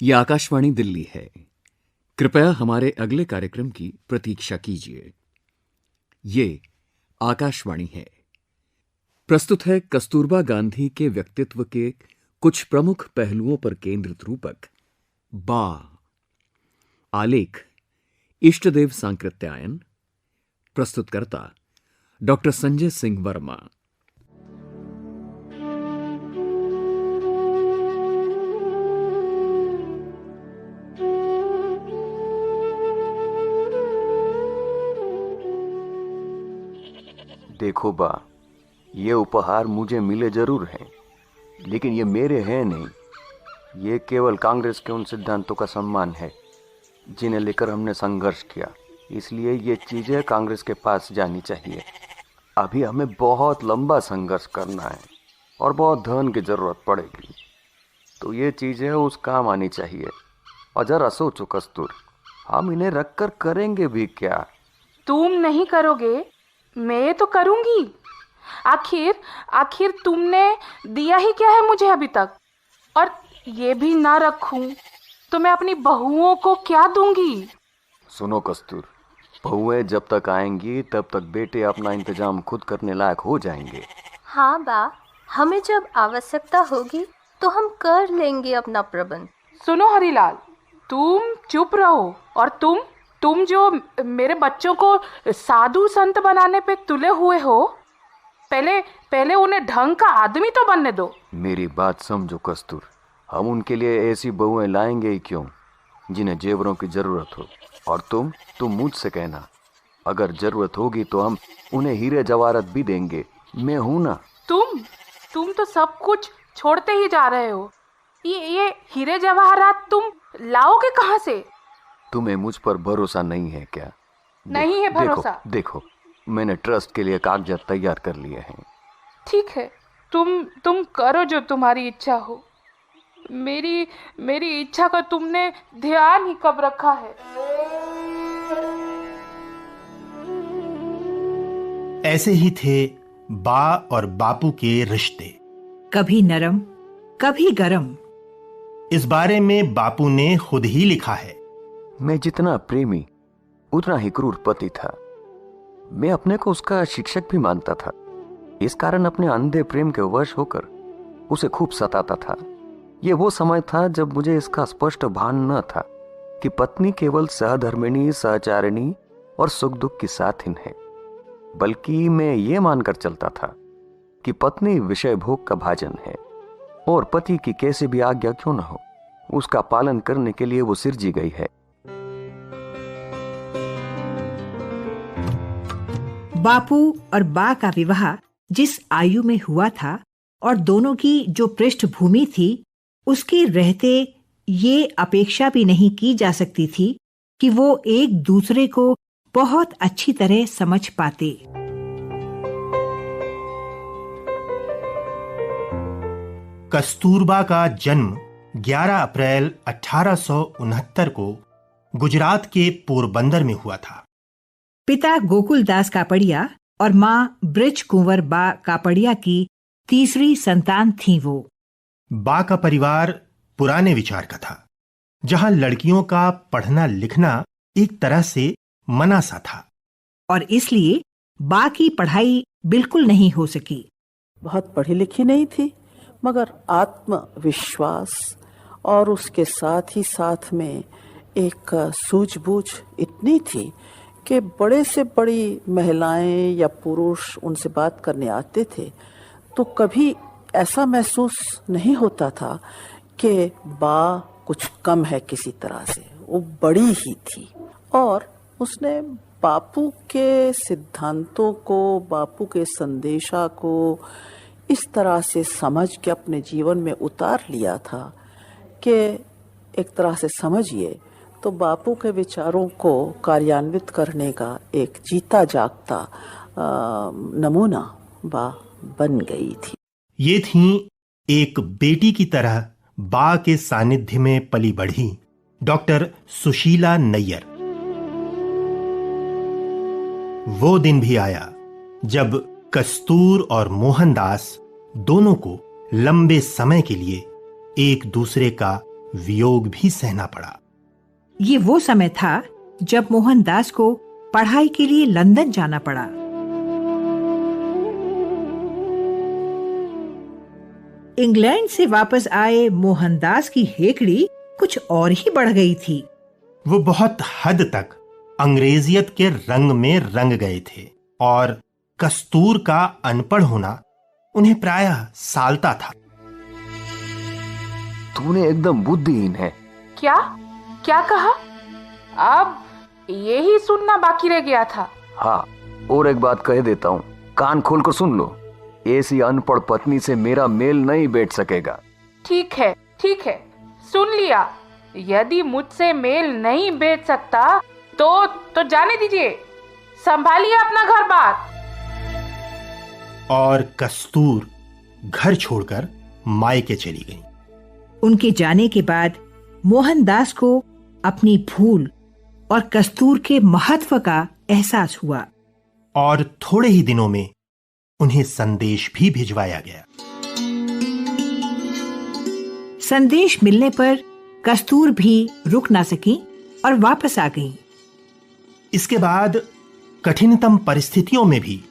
ये आकाशवाणी दिल्ली है। कृपया हमारे अगले कार्यक्रम की प्रतीक्षा कीजिए। ये आकाशवाणी है। प्रस्तुत है कस्तूरबा गांधी के व्यक्तित्व के कुछ प्रमुख पहलुओं पर केंद्रित रूपक बा। आलेख इष्टदेव सांकृत्यायन। प्रस्तुतकर्ता डॉक्टर संजय सिंह वर्मा। देखो बा, ये उपहार मुझे मिले जरूर हैं, लेकिन ये मेरे हैं नहीं। ये केवल कांग्रेस के उन सिद्धांतों का सम्मान है जिन्हें लेकर हमने संघर्ष किया। इसलिए ये चीज़ें कांग्रेस के पास जानी चाहिए। अभी हमें बहुत लंबा संघर्ष करना है और बहुत धन की ज़रूरत पड़ेगी, तो ये चीज़ें उस काम आनी चाहिए। और जरा सोचो कस्तूर, हम इन्हें रख कर करेंगे भी क्या? तुम नहीं करोगे, मैं तो करूंगी। आखिर तुमने दिया ही क्या है मुझे अभी तक? और ये भी ना रखूं तो मैं अपनी बहुओं को क्या दूंगी? सुनो कस्तूर, बहुएं जब तक आएंगी तब तक बेटे अपना इंतजाम खुद करने लायक हो जाएंगे। हाँ बा, हमें जब आवश्यकता होगी तो हम कर लेंगे अपना प्रबंध। सुनो हरीलाल, तुम चुप रहो। और तुम जो मेरे बच्चों को साधु संत बनाने पे तुले हुए हो, पहले उन्हें ढंग का आदमी तो बनने दो। मेरी बात समझो कस्तूर, हम उनके लिए ऐसी बहुएं लाएंगे ही क्यों जिन्हें जेवरों की जरूरत हो। और तुम मुझसे कहना, अगर जरूरत होगी तो हम उन्हें हीरे जवाहरात भी देंगे। मैं हूं ना। तुम तो सब कुछ छोड़ते ही जा रहे हो। ये हीरे जवाहरात तुम लाओगे कहाँ से? तुम्हें मुझ पर भरोसा नहीं है क्या? नहीं है भरोसा। देखो, मैंने ट्रस्ट के लिए कागजात तैयार कर लिए हैं। ठीक है, तुम करो जो तुम्हारी इच्छा हो। मेरी इच्छा का तुमने ध्यान ही कब रखा है? ऐसे ही थे बा और बापू के रिश्ते, कभी नरम कभी गरम। इस बारे में बापू ने खुद ही लिखा है। मैं जितना प्रेमी उतना ही क्रूर पति था। मैं अपने को उसका शिक्षक भी मानता था। इस कारण अपने अंधे प्रेम के वश होकर उसे खूब सताता था। ये वो समय था जब मुझे इसका स्पष्ट भान न था कि पत्नी केवल सहधर्मिणी, सहचारिणी और सुख दुख की साथिन है, बल्कि मैं ये मानकर चलता था कि पत्नी विषय भोग का भाजन है और पति की कैसे भी आज्ञा क्यों न हो, उसका पालन करने के लिए वो सिरजी गई है। बापू और बा का विवाह जिस आयु में हुआ था और दोनों की जो पृष्ठभूमि थी, उसके रहते ये अपेक्षा भी नहीं की जा सकती थी कि वो एक दूसरे को बहुत अच्छी तरह समझ पाते। कस्तूरबा का जन्म 11 अप्रैल 1869 को गुजरात के पोरबंदर में हुआ था। पिता गोकुलदास कापड़िया और माँ ब्रिज कुंवर बा कापड़िया की तीसरी संतान थी वो। बा का परिवार पुराने विचार का था, जहां लड़कियों का पढ़ना लिखना एक तरह से मना सा था और इसलिए बा की पढ़ाई बिल्कुल नहीं हो सकी। बहुत पढ़ी लिखी नहीं थी, मगर आत्मविश्वास और उसके साथ ही साथ में एक सूझबूझ इतनी थी कि बड़े से बड़ी महिलाएं या पुरुष उनसे बात करने आते थे तो कभी ऐसा महसूस नहीं होता था कि बा कुछ कम है किसी तरह से। वो बड़ी ही थी और उसने बापू के सिद्धांतों को, बापू के संदेशा को इस तरह से समझ के अपने जीवन में उतार लिया था कि एक तरह से समझिए तो बापू के विचारों को कार्यान्वित करने का एक जीता जागता नमूना बा बन गई थी। ये थी एक बेटी की तरह बा के सानिध्य में पली बढ़ी डॉक्टर सुशीला नैयर। वो दिन भी आया जब कस्तूर और मोहनदास दोनों को लंबे समय के लिए एक दूसरे का वियोग भी सहना पड़ा। ये वो समय था जब मोहनदास को पढ़ाई के लिए लंदन जाना पड़ा। इंग्लैंड से वापस आए मोहनदास की हेकड़ी कुछ और ही बढ़ गई थी। वो बहुत हद तक अंग्रेजियत के रंग में रंग गए थे और कस्तूर का अनपढ़ होना उन्हें प्रायः सालता था। तूने एकदम बुद्धिहीन है। क्या क्या कहा? अब यही सुनना बाकी रह गया था। हाँ, और एक बात कह देता हूँ, कान खोलकर सुन लो। ऐसी अनपढ़ पत्नी से मेरा मेल नहीं बैठ सकेगा। ठीक है, सुन लिया। यदि मुझसे मेल नहीं बैठ सकता तो जाने दीजिए, संभालिए अपना घर बार। और कस्तूर घर छोड़कर मायके चली गई। उनके जाने के बाद मोहनदास को अपनी भूल और कस्तूर के महत्व का एहसास हुआ और थोड़े ही दिनों में उन्हें संदेश भी भिजवाया गया। संदेश मिलने पर कस्तूर भी रुक ना सकी और वापस आ गई। इसके बाद कठिनतम परिस्थितियों में भी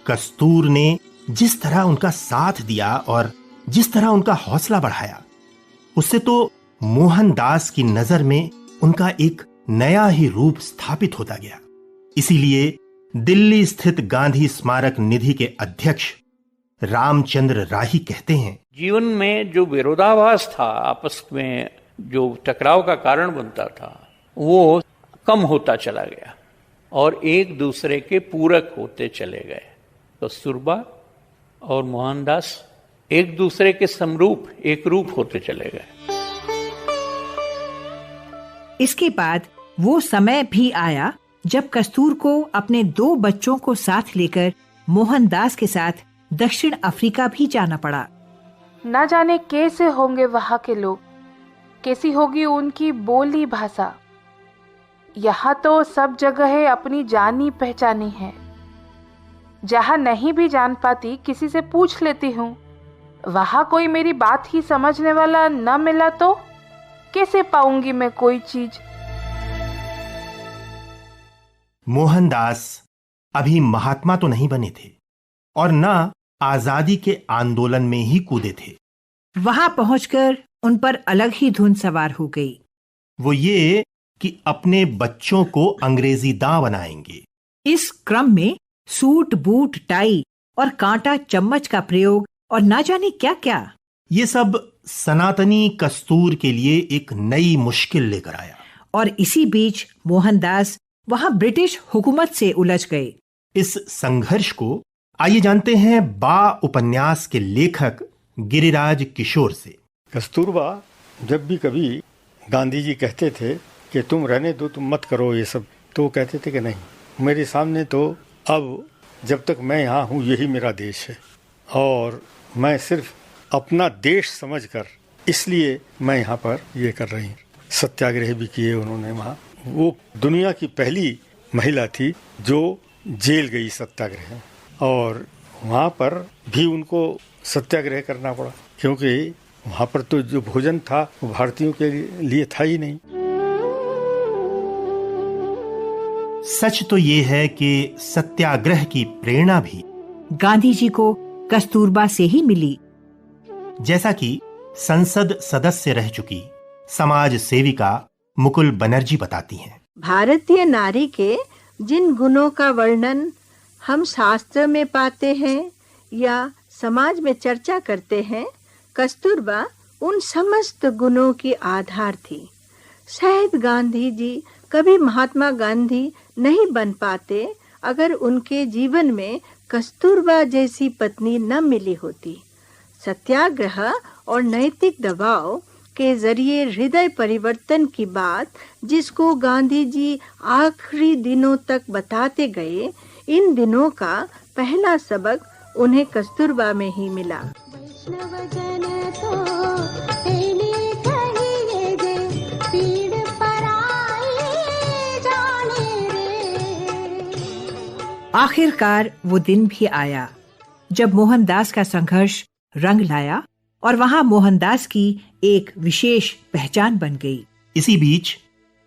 कस्तूर ने जिस तरह उनका साथ दिया और जिस तरह उनका हौसला बढ़ाया, उससे तो मोहनदास की नजर में उनका एक नया ही रूप स्थापित होता गया। इसीलिए दिल्ली स्थित गांधी स्मारक निधि के अध्यक्ष रामचंद्र राही कहते हैं, जीवन में जो विरोधाभास था, आपस में जो टकराव का कारण बनता था, वो कम होता चला गया और एक दूसरे के पूरक होते चले गए। कस्तूरबा और मोहनदास एक दूसरे के समरूप, एक रूप होते चले गए। इसके बाद वो समय भी आया जब कस्तूर को अपने 2 बच्चों को साथ लेकर मोहनदास के साथ दक्षिण अफ्रीका भी जाना पड़ा। न जाने कैसे होंगे वहाँ के लोग, कैसी होगी उनकी बोली भाषा। यहाँ तो सब जगह अपनी जानी पहचानी है। जहाँ नहीं भी जान पाती किसी से पूछ लेती हूँ। वहाँ कोई मेरी बात ही समझने वाला न मिला तो कैसे पाऊंगी मैं कोई चीज। मोहनदास अभी महात्मा तो नहीं बने थे और न आजादी के आंदोलन में ही कूदे थे। वहां पहुंचकर उन पर अलग ही धुन सवार हो गई। वो ये कि अपने बच्चों को अंग्रेजी दां बनाएंगे। इस क्रम में सूट बूट टाई और कांटा चम्मच का प्रयोग और ना जाने क्या क्या, ये सब सनातनी कस्तूर के लिए एक नई मुश्किल लेकर आया। और इसी बीच मोहनदास वहां ब्रिटिश हुकूमत से उलझ गए। इस संघर्ष को आइए जानते हैं बा उपन्यास के लेखक गिरिराज किशोर से। कस्तूरबा जब भी कभी गांधी जी कहते थे कि तुम रहने दो, तुम मत करो ये सब, तो कहते थे कि नहीं, मेरे सामने तो अब जब तक मैं यहाँ हूँ यही मेरा देश है और मैं सिर्फ अपना देश समझकर इसलिए मैं यहाँ पर ये कर रही हूँ। सत्याग्रह भी किए उन्होंने वहाँ। वो दुनिया की पहली महिला थी जो जेल गई सत्याग्रह, और वहाँ पर भी उनको सत्याग्रह करना पड़ा क्योंकि वहाँ पर तो जो भोजन था वो भारतीयों के लिए था ही नहीं। सच तो ये है कि सत्याग्रह की प्रेरणा भी गांधी जी को कस्तूरबा से ही मिली। जैसा कि संसद सदस्य रह चुकी समाज सेविका मुकुल बनर्जी बताती हैं। भारतीय नारी के जिन गुणों का वर्णन हम शास्त्र में पाते हैं या समाज में चर्चा करते हैं, कस्तूरबा उन समस्त गुणों की आधार थी। शायद गांधी जी कभी महात्मा गांधी नहीं बन पाते अगर उनके जीवन में कस्तूरबा जैसी पत्नी न मिली होती। सत्याग्रह और नैतिक दबाव के जरिए हृदय परिवर्तन की बात जिसको गांधी जी आखिरी दिनों तक बताते गए, इन दिनों का पहला सबक उन्हें कस्तूरबा में ही मिला। आखिरकार वो दिन भी आया जब मोहनदास का संघर्ष रंग लाया और वहां मोहनदास की एक विशेष पहचान बन गई। इसी बीच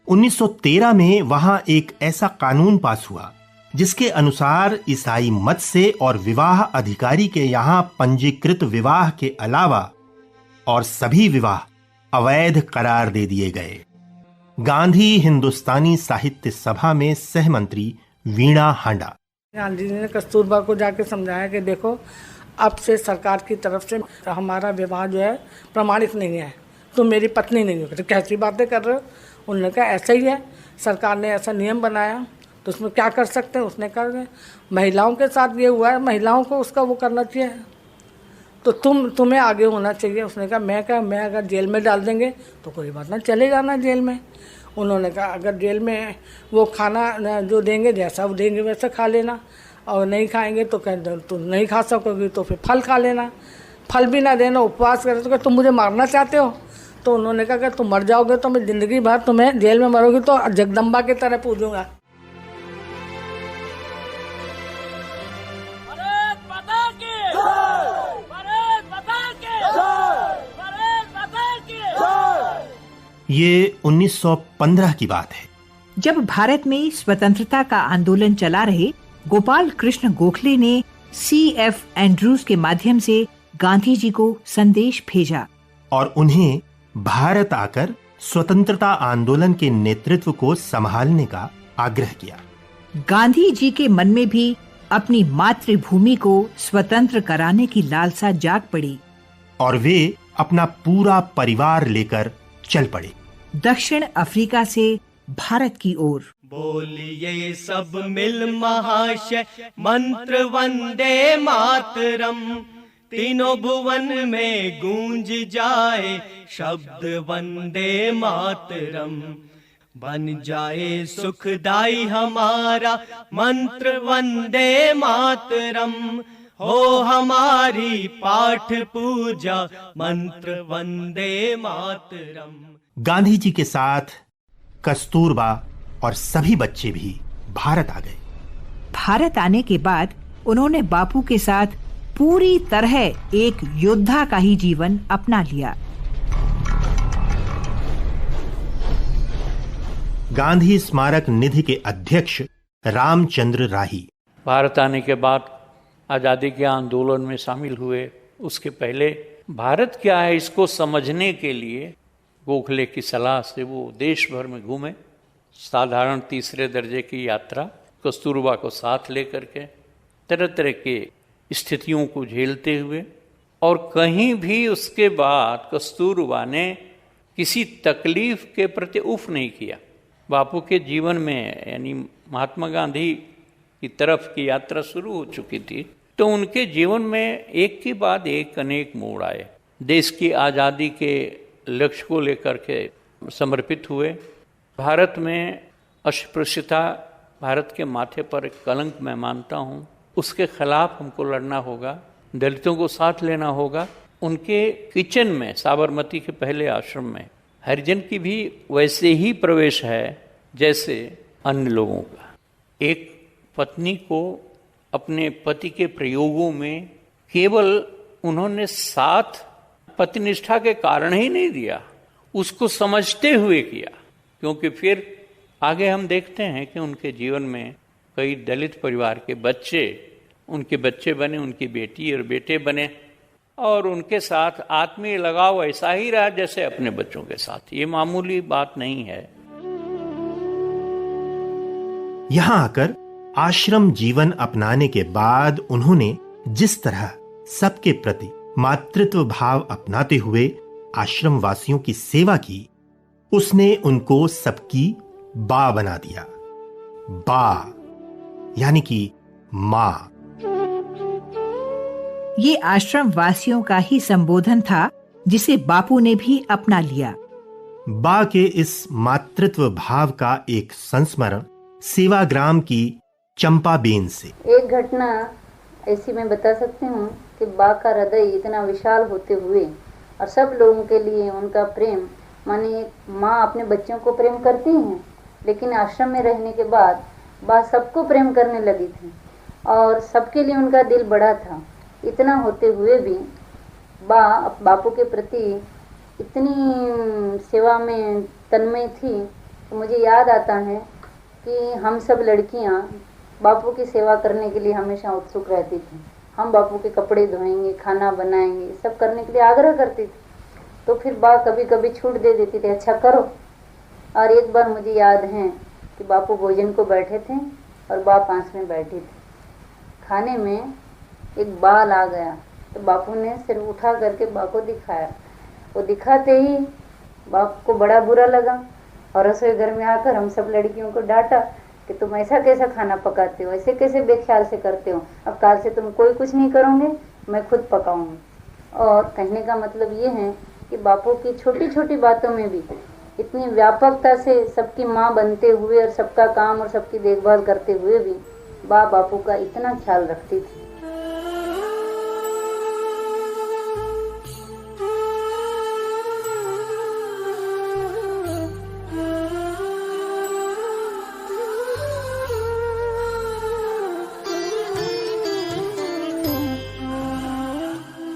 1913 में वहां एक ऐसा कानून पास हुआ जिसके अनुसार ईसाई मत से और विवाह अधिकारी के यहाँ पंजीकृत विवाह के अलावा और सभी विवाह अवैध करार दे दिए गए। गांधी हिंदुस्तानी साहित्य सभा में सहमंत्री वीणा हांडा। गांधी जी ने कस्तूरबा को जाके समझाया कि देखो, अब से सरकार की तरफ से हमारा विवाह जो है प्रमाणित नहीं है, तुम मेरी पत्नी नहीं हो। तो कैसी बातें कर रहे हो? उन्होंने कहा ऐसा ही है, सरकार ने ऐसा नियम बनाया तो उसमें क्या कर सकते हैं। उसने कहा महिलाओं के साथ ये हुआ है, महिलाओं को उसका वो करना चाहिए, तो तुम्हें आगे होना चाहिए। उसने कहा मैं अगर जेल में डाल देंगे तो कोई बात ना, चले जाना जेल में। उन्होंने कहा अगर जेल में वो खाना जो देंगे, जैसा वो देंगे वैसा खा लेना, और नहीं खाएंगे तो कह तुम नहीं खा सकोगे तो फिर फल खा लेना, फल भी ना देना, उपवास करें तो तुम मुझे मारना चाहते हो। तो उन्होंने कहा अगर तुम मर जाओगे तो मैं ज़िंदगी भर तुम्हें, जेल में मरोगी तो जगदम्बा की तरह पूजूंगा। ये 1915 की बात है, जब भारत में स्वतंत्रता का आंदोलन चला रहे गोपाल कृष्ण गोखले ने C.F. एंड्रूज के माध्यम से गांधी जी को संदेश भेजा और उन्हें भारत आकर स्वतंत्रता आंदोलन के नेतृत्व को संभालने का आग्रह किया। गांधी जी के मन में भी अपनी मातृभूमि को स्वतंत्र कराने की लालसा जाग पड़ी और वे अपना पूरा परिवार लेकर चल पड़े दक्षिण अफ्रीका से भारत की ओर। बोलिए सब मिल महाशय मंत्र वंदे मातरम, तीनों भुवन में गूंज जाए शब्द वंदे मातरम। बन जाए सुखदाई हमारा मंत्र वंदे मातरम, हो हमारी पाठ पूजा मंत्र वंदे मातरम। गांधी जी के साथ कस्तूरबा और सभी बच्चे भी भारत आ गए। भारत आने के बाद उन्होंने बापू के साथ पूरी तरह एक योद्धा का ही जीवन अपना लिया। गांधी स्मारक निधि के अध्यक्ष रामचंद्र राही भारत आने के बाद आज़ादी के आंदोलन में शामिल हुए। उसके पहले भारत क्या है इसको समझने के लिए गोखले की सलाह से वो देश भर में घूमे। साधारण तीसरे दर्जे की यात्रा कस्तूरबा को साथ लेकर के तरह तरह के स्थितियों को झेलते हुए, और कहीं भी उसके बाद कस्तूरबा ने किसी तकलीफ के प्रति उफ नहीं किया। बापू के जीवन में यानी महात्मा गांधी की तरफ की यात्रा शुरू हो चुकी थी, तो उनके जीवन में एक के बाद एक अनेक मोड़ आए। देश की आज़ादी के लक्ष्य को लेकर के समर्पित हुए। भारत में अस्पृश्यता भारत के माथे पर एक कलंक मैं मानता हूँ, उसके खिलाफ हमको लड़ना होगा, दलितों को साथ लेना होगा। उनके किचन में साबरमती के पहले आश्रम में हरिजन की भी वैसे ही प्रवेश है जैसे अन्य लोगों का। एक पत्नी को अपने पति के प्रयोगों में केवल उन्होंने साथ पतिनिष्ठा के कारण ही नहीं दिया, उसको समझते हुए किया, क्योंकि फिर आगे हम देखते हैं कि उनके जीवन में कई दलित परिवार के बच्चे उनके बच्चे बने, उनकी बेटी और बेटे बने, और उनके साथ आत्मीय लगाव ऐसा ही रहा जैसे अपने बच्चों के साथ। ये मामूली बात नहीं है। यहां आकर आश्रम जीवन अपनाने के बाद उन्होंने जिस तरह सबके प्रति मातृत्व भाव अपनाते हुए आश्रम वासियों की सेवा की, उसने उनको सबकी बा बना दिया। बा यानी कि मां। ये आश्रम वासियों का ही संबोधन था जिसे बापू ने भी अपना लिया। बा के इस मातृत्व भाव का एक संस्मरण सेवाग्राम की चंपाबेन से। एक घटना ऐसी मैं बता सकती हूँ कि बा का हृदय इतना विशाल होते हुए और सब लोगों के लिए उनका प्रेम, माने माँ अपने बच्चों को प्रेम करती हैं, लेकिन आश्रम में रहने के बाद बा सबको प्रेम करने लगी थी और सबके लिए उनका दिल बड़ा था। इतना होते हुए भी बापू के प्रति इतनी सेवा में तन्मय थी, तो मुझे याद आता है कि हम सब लड़कियां बापू की सेवा करने के लिए हमेशा उत्सुक रहती थी। हम बापू के कपड़े धोएंगे, खाना बनाएंगे, सब करने के लिए आग्रह करती थी। तो फिर कभी कभी छूट दे देती थी, अच्छा करो। और एक बार मुझे याद है कि बापू भोजन को बैठे थे और पास में बैठी थी। खाने में एक बाल आ गया तो बापू ने सिर उठा करके को दिखाया। वो दिखाते ही बाप को बड़ा बुरा लगा और रसोई घर में आकर हम सब लड़कियों को डांटा कि तुम ऐसा कैसा खाना पकाते हो, ऐसे कैसे बेख्याल से करते हो, अब काल से तुम कोई कुछ नहीं करोगे, मैं खुद पकाऊंगी। और कहने का मतलब ये है कि बापू की छोटी छोटी बातों में भी इतनी व्यापकता से सबकी माँ बनते हुए और सबका काम और सबकी देखभाल करते हुए भी बापू का इतना ख्याल रखती थी।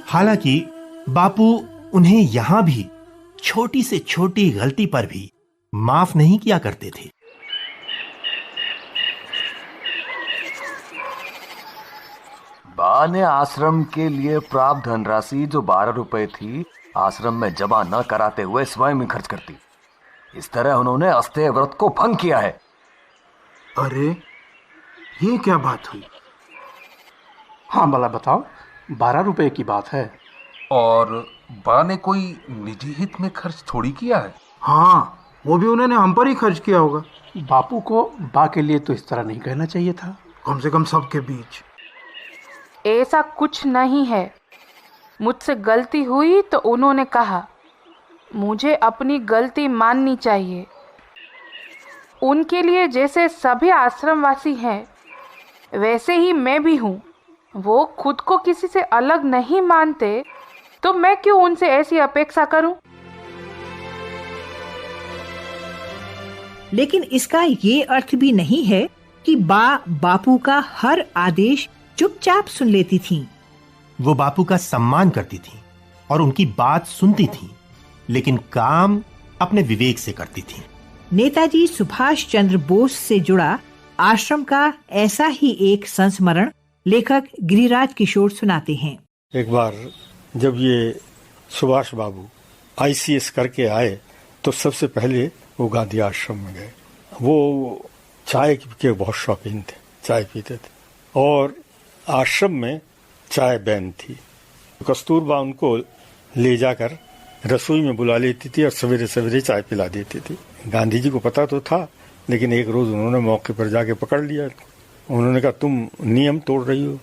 हालांकि बापू उन्हें यहां भी छोटी से छोटी गलती पर भी माफ नहीं किया करते थे। बा ने आश्रम के लिए प्राप्त धनराशि जो 12 रुपए थी आश्रम में जमा न कराते हुए स्वयं ही खर्च करती। इस तरह उन्होंने अस्तेय व्रत को भंग किया है। अरे ये क्या बात हुई? हाँ भला बताओ, 12 रुपए की बात है। और बा ने कोई निजी हित में खर्च थोड़ी किया है। हाँ, वो भी उन्होंने हम पर ही खर्च किया होगा। बापू को बा के लिए तो इस तरह नहीं कहना चाहिए था, कम से कम सबके बीच। ऐसा कुछ नहीं है, मुझसे गलती हुई तो उन्होंने कहा, मुझे अपनी गलती माननी चाहिए। उनके लिए जैसे सभी आश्रमवासी हैं वैसे ही मैं भी हूँ। वो खुद को किसी से अलग नहीं मानते तो मैं क्यों उनसे ऐसी अपेक्षा करूं? लेकिन इसका ये अर्थ भी नहीं है कि बापू का हर आदेश चुपचाप सुन लेती थीं। वो बापू का सम्मान करती थीं और उनकी बात सुनती थीं, लेकिन काम अपने विवेक से करती थीं। नेताजी सुभाष चंद्र बोस से जुड़ा आश्रम का ऐसा ही एक संस्मरण लेखक गिरिराज किशोर सुनाते हैं। एक बार जब ये सुभाष बाबू ICS करके आए तो सबसे पहले वो गांधी आश्रम में गए। वो चाय के बहुत शौकीन थे, चाय पीते थे और आश्रम में चाय बैन थी। कस्तूरबा उनको ले जाकर रसोई में बुला लेती थी और सवेरे सवेरे चाय पिला देती थी। गांधी जी को पता तो था, लेकिन एक रोज उन्होंने मौके पर जाके पकड़ लिया। उन्होंने कहा, तुम नियम तोड़ रही हो।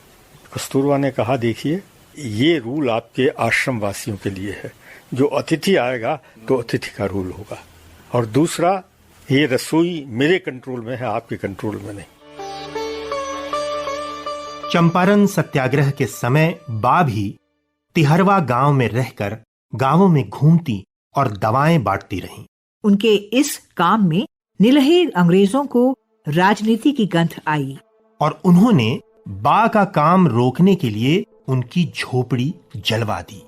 कस्तूरबा ने कहा, देखिए ये रूल आपके आश्रम वासियों के लिए है, जो अतिथि आएगा तो अतिथि का रूल होगा, और दूसरा ये रसोई मेरे कंट्रोल में है, आपके कंट्रोल में नहीं। चंपारण सत्याग्रह के समय बा भी तिहरवा गांव में रहकर गांवों में घूमती और दवाएं बांटती रहीं। उनके इस काम में निलहे अंग्रेजों को राजनीति की गंध आई और उन्होंने बा का काम रोकने के लिए उनकी झोपड़ी जलवा दी।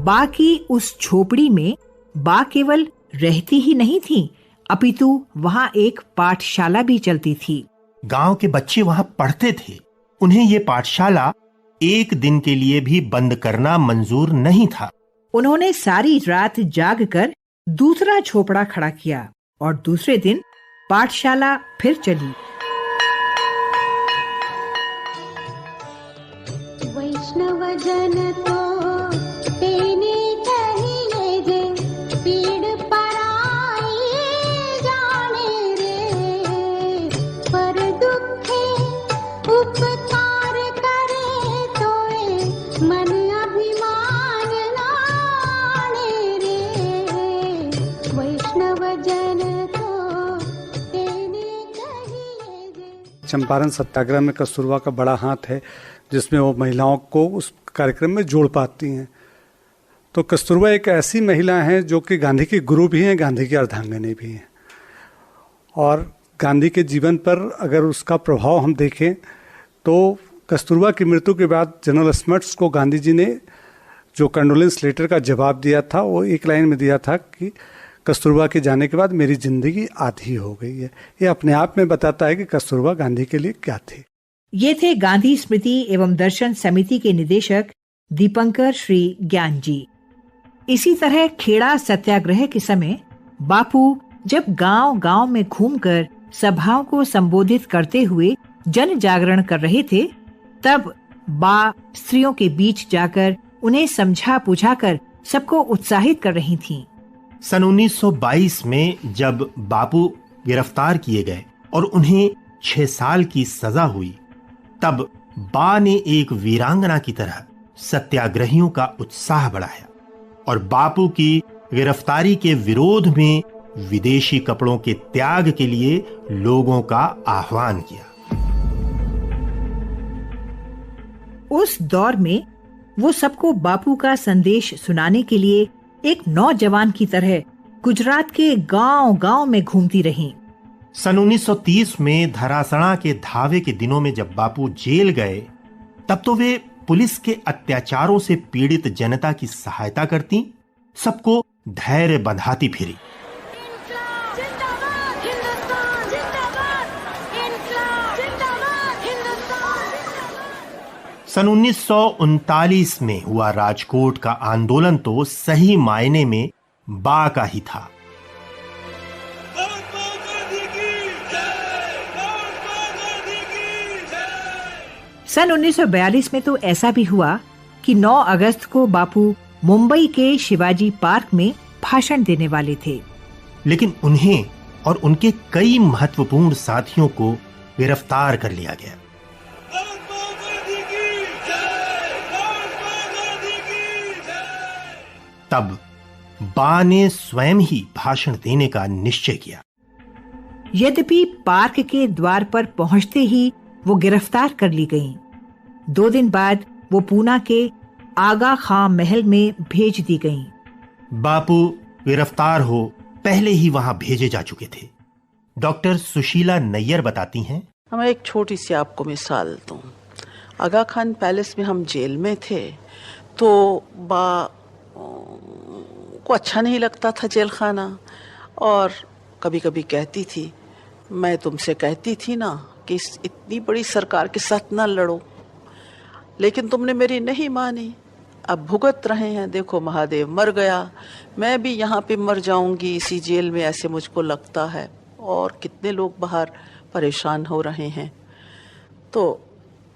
बा की उस झोपड़ी में बा केवल रहती ही नहीं थी, अपितु वहां एक पाठशाला भी चलती थी। गांव के बच्चे वहां पढ़ते थे। उन्हें ये पाठशाला एक दिन के लिए भी बंद करना मंजूर नहीं था। उन्होंने सारी रात जागकर दूसरा झोपड़ा खड़ा किया और दूसरे दिन पाठशाला फिर चली। वैष्णव जन तो तेने कहिए जे पीड़ पराई जाने रे, पर दुखे उपकार करे तोए मन अभिमान नाने रे, वैष्णव जन तो तेने कहिए जे। चंपारण सत्याग्रह में कस्तूरबा का बड़ा हाथ है, जिसमें वो महिलाओं को उस कार्यक्रम में जोड़ पाती हैं। तो कस्तूरबा एक ऐसी महिला हैं जो कि गांधी की गुरु भी हैं, गांधी की अर्धांगिनी भी हैं। और गांधी के जीवन पर अगर उसका प्रभाव हम देखें तो कस्तूरबा की मृत्यु के बाद जनरल स्मट्स को गांधी जी ने जो कंडोलेंस लेटर का जवाब दिया था वो एक लाइन में दिया था कि कस्तूरबा के जाने के बाद मेरी जिंदगी आधी हो गई है। ये अपने आप में बताता है कि कस्तूरबा गांधी के लिए क्या थे। ये थे गांधी स्मृति एवं दर्शन समिति के निदेशक दीपंकर श्री ज्ञान जी। इसी तरह खेड़ा सत्याग्रह के समय बापू जब गांव-गांव में घूमकर सभाओं को संबोधित करते हुए जन जागरण कर रहे थे, तब बा स्त्रियों के बीच जाकर उन्हें समझा बुझाकर सबको उत्साहित कर रही थीं। सन 1922 में जब बापू गिरफ्तार किए गए और उन्हें 6 साल की सजा हुई, तब बा ने एक वीरांगना की तरह सत्याग्रहियों का उत्साह बढ़ाया और बापू की गिरफ्तारी के विरोध में विदेशी कपड़ों के त्याग के लिए लोगों का आह्वान किया। उस दौर में वो सबको बापू का संदेश सुनाने के लिए एक नौजवान की तरह गुजरात के गांव-गांव में घूमती रहीं। सन 1930 में धरासणा के धावे के दिनों में जब बापू जेल गए, तब तो वे पुलिस के अत्याचारों से पीड़ित जनता की सहायता करती, सबको धैर्य बंधाती फिरी। सन 1939 में हुआ राजकोट का आंदोलन तो सही मायने में बा का ही था। सन 1942 में तो ऐसा भी हुआ कि 9 अगस्त को बापू मुंबई के शिवाजी पार्क में भाषण देने वाले थे, लेकिन उन्हें और उनके कई महत्वपूर्ण साथियों को गिरफ्तार कर लिया गया। तब बा ने स्वयं ही भाषण देने का निश्चय किया। यद्यपि पार्क के द्वार पर पहुंचते ही वो गिरफ्तार कर ली गईं। 2 दिन बाद वो पूना के आगा खां महल में भेज दी गईं। बापू गिरफ्तार हो पहले ही वहां भेजे जा चुके थे। डॉक्टर सुशीला नैयर बताती हैं, मैं एक छोटी सी आपको मिसाल दूं। आगा खान पैलेस में हम जेल में थे, तो बा को अच्छा नहीं लगता था जेल खाना, और कभी कभी कहती थी, मैं तुमसे कहती थी ना कि इस इतनी बड़ी सरकार के साथ ना लड़ो, लेकिन तुमने मेरी नहीं मानी। अब भुगत रहे हैं, देखो महादेव मर गया, मैं भी यहाँ पे मर जाऊंगी इसी जेल में, ऐसे मुझको लगता है, और कितने लोग बाहर परेशान हो रहे हैं। तो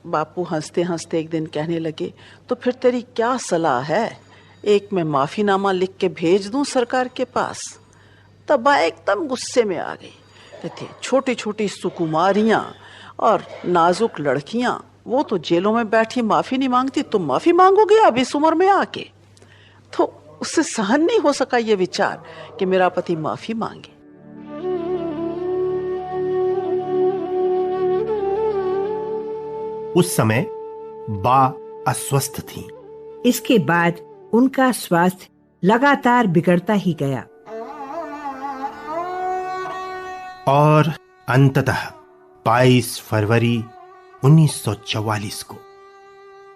बापू हंसते हंसते एक दिन कहने लगे, तो फिर तेरी क्या सलाह है, एक मैं माफीनामा लिख के भेज दूं सरकार के पास? तब बा एकदम गुस्से में आ गई, कहती छोटी छोटी सुकुमारियां और नाजुक लड़कियां वो तो जेलों में बैठी माफी नहीं मांगती, तुम माफी मांगोगे अब इस उम्र में आके? तो उससे सहन नहीं हो सका ये विचार कि मेरा पति माफी मांगे। उस समय बा अस्वस्थ थी। इसके बाद उनका स्वास्थ्य लगातार बिगड़ता ही गया और अंततः 22 फरवरी 1944 को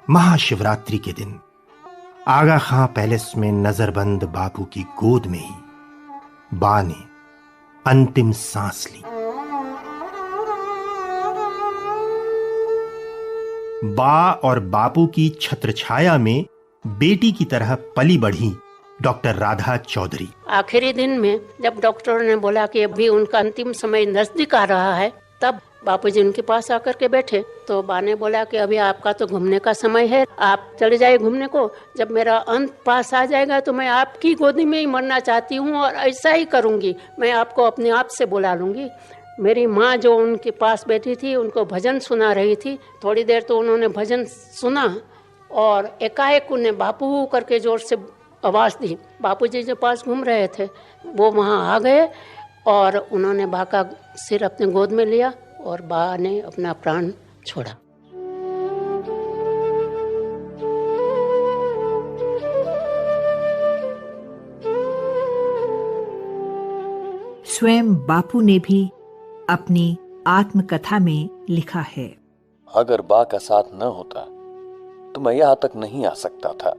महाशिवरात्रि के दिन आगा खां पैलेस में नजरबंद बापू की गोद में ही बा ने अंतिम सांस ली। बा और बापू की छत्रछाया में बेटी की तरह पली बढ़ी डॉक्टर राधा चौधरी। आखिरी दिन में जब डॉक्टरों ने बोला कि अभी उनका अंतिम समय नजदीक आ रहा है, तब बापूजी उनके पास आकर के बैठे, तो बा ने बोला कि अभी आपका तो घूमने का समय है, आप चले जाइए घूमने को, जब मेरा अंत पास आ जाएगा तो मैं आपकी गोदी में ही मरना चाहती हूँ और ऐसा ही करूँगी, मैं आपको अपने आप से बुला लूँगी। मेरी माँ जो उनके पास बैठी थी उनको भजन सुना रही थी, थोड़ी देर तो उन्होंने भजन सुना और एकाएक उन्हें बापू करके जोर से आवाज़ दी। बापूजी जो पास घूम रहे थे वो वहाँ आ गए और उन्होंने बा का सिर अपने गोद में लिया और बा ने अपना प्राण छोड़ा। स्वयं बापू ने भी अपनी आत्मकथा में लिखा है, अगर बा का साथ न होता तो मैं यहां तक नहीं आ सकता था।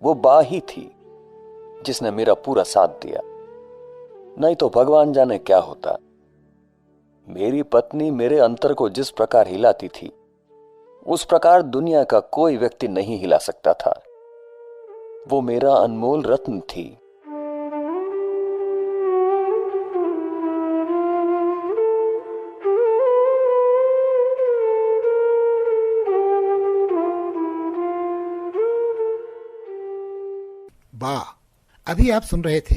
वो बा ही थी जिसने मेरा पूरा साथ दिया, नहीं तो भगवान जाने क्या होता। मेरी पत्नी मेरे अंतर को जिस प्रकार हिलाती थी उस प्रकार दुनिया का कोई व्यक्ति नहीं हिला सकता था। वो मेरा अनमोल रत्न थी। वाह, अभी आप सुन रहे थे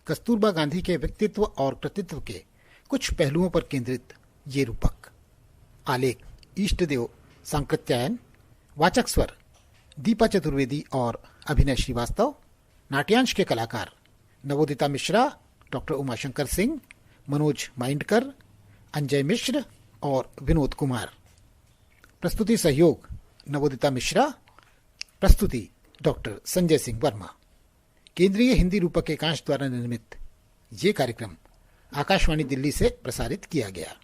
कस्तूरबा गांधी के व्यक्तित्व और कृतित्व के कुछ पहलुओं पर केंद्रित ये रूपक। आलेख इष्टदेव सांकृत्यायन, वाचक स्वर दीपा चतुर्वेदी और अभिनय श्रीवास्तव। नाट्यांश के कलाकार नवोदिता मिश्रा, डॉक्टर उमाशंकर सिंह, मनोज माइंडकर, अंजय मिश्र और विनोद कुमार। प्रस्तुति सहयोग नवोदिता मिश्रा। प्रस्तुति डॉक्टर संजय सिंह वर्मा। केंद्रीय हिंदी रूपक एकांश द्वारा निर्मित ये कार्यक्रम आकाशवाणी दिल्ली से प्रसारित किया गया।